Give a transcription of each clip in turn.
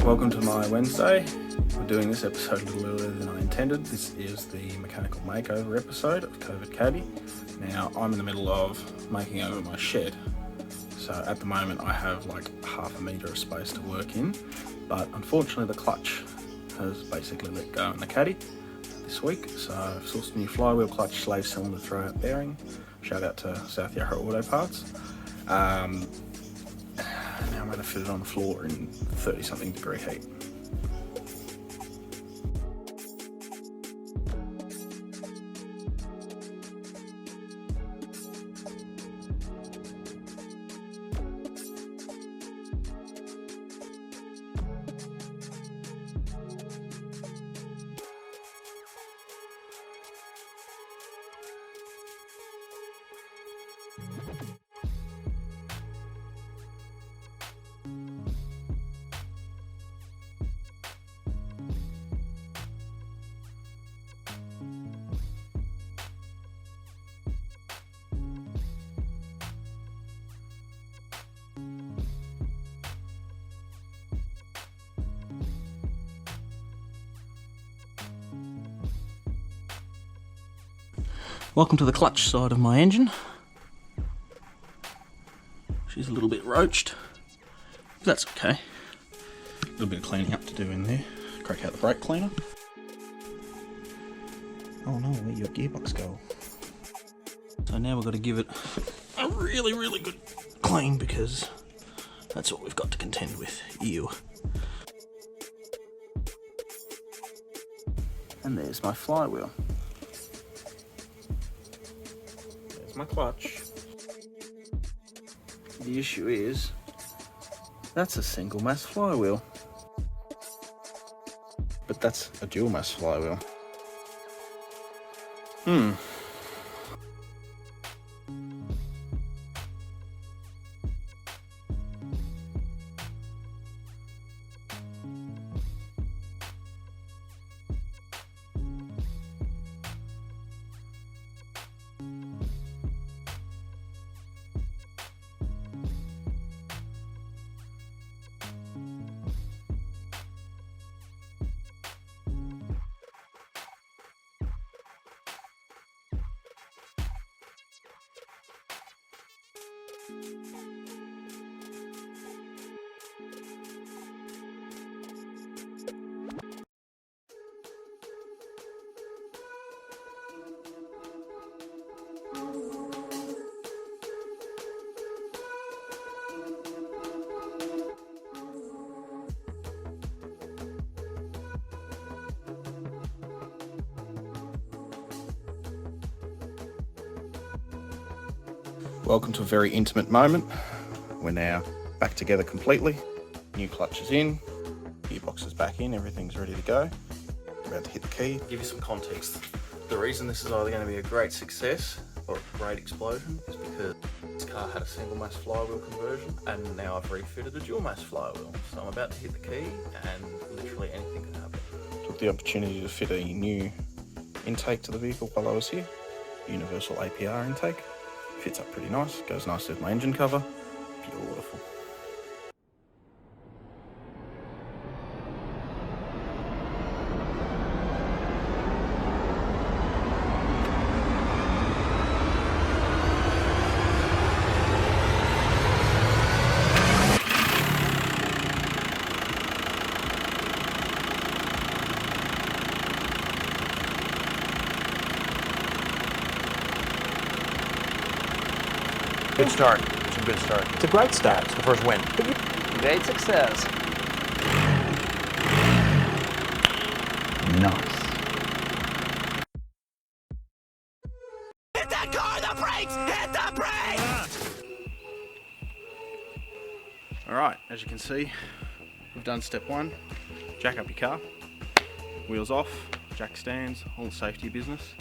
Welcome to my Wednesday. We're doing this episode a little earlier than I intended. This is the mechanical makeover episode of Covid-Caddy. Now, I'm in the middle of making over my shed. So at the moment I have like half a metre of space to work in, but unfortunately the clutch has basically let go in the caddy this week. So I've sourced a new flywheel clutch, slave cylinder throwout bearing. Shout out to South Yarra Auto Parts. Now I'm going to fit it on the floor in 30-something degree heat. Welcome to the clutch side of my engine. She's a little bit roached, but that's okay. A little bit of cleaning up to do in there. Crack out the brake cleaner. Oh no, where'd your gearbox go? So now we've got to give it a really good clean because that's what we've got to contend with. Ew. And there's my flywheel. My clutch. The issue is that's a single mass flywheel, but that's a dual mass flywheel. Welcome to a very intimate moment. We're now back together completely. New clutch is in, gearbox is back in, everything's ready to go. About to hit the key. Give you some context. The reason this is either going to be a great success or a great explosion is because this car had a single mass flywheel conversion and now I've refitted a dual mass flywheel. So I'm about to hit the key and literally anything can happen. Took the opportunity to fit a new intake to the vehicle while I was here. Universal APR intake. Fits up pretty nice, goes nicely with my engine cover. Beautiful. Good start. It's a good start. It's a great start. It's the first win. Great success. Nice. Hit that car! The brakes! Hit the brakes! Alright, as you can see, we've done step one. Jack up your car. Wheels off, jack stands, all the safety business.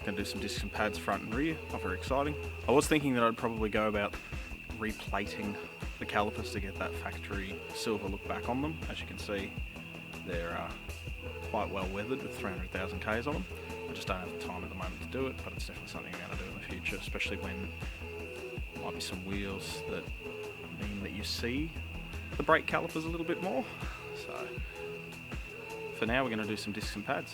Going to do some discs and pads front and rear, not very exciting. I was thinking that I'd probably go about replating the calipers to get that factory silver look back on them. As you can see, they're quite well weathered with 300,000 Ks on them. I just don't have the time at the moment to do it, but it's definitely something I'm going to do in the future, especially when there might be some wheels that mean that you see the brake calipers a little bit more. So for now we're going to do some discs and pads.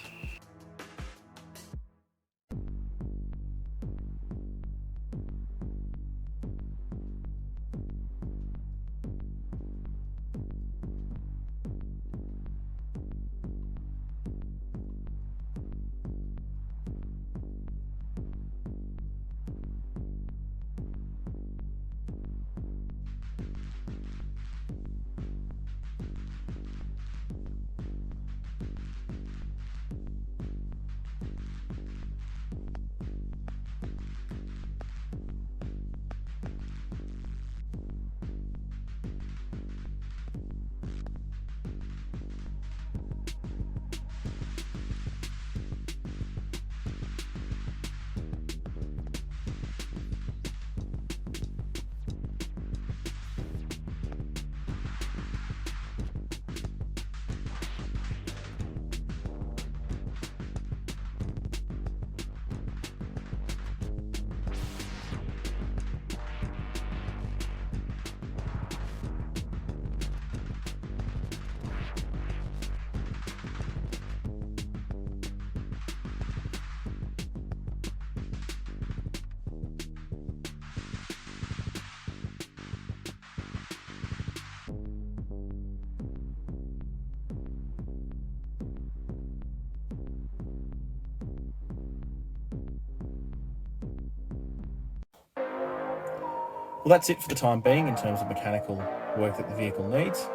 Well, that's it for the time being in terms of mechanical work that the vehicle needs.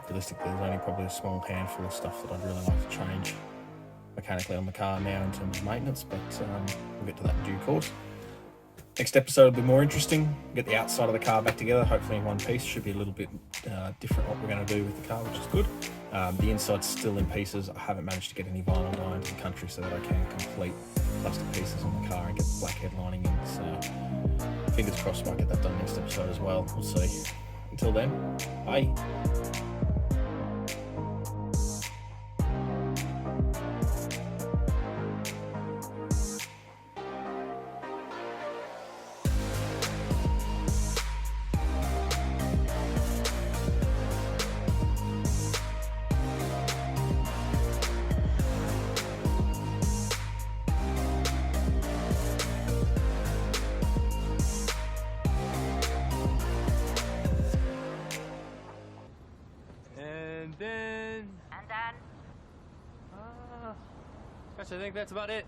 Realistically, there's only probably a small handful of stuff that I'd really like to change mechanically on the car now in terms of maintenance, but we'll get to that in due course. Next episode will be more interesting. We'll get the outside of the car back together, hopefully in one piece. Should be a little bit different what we're going to do with the car, which is good. The inside's still in pieces. I haven't managed to get any vinyl dye into the country so that I can complete plastic pieces on the car and get the black headlining in. So fingers crossed might get that done next episode as well. We'll see. Until then, bye. And then... And then... Gosh, I think that's about it.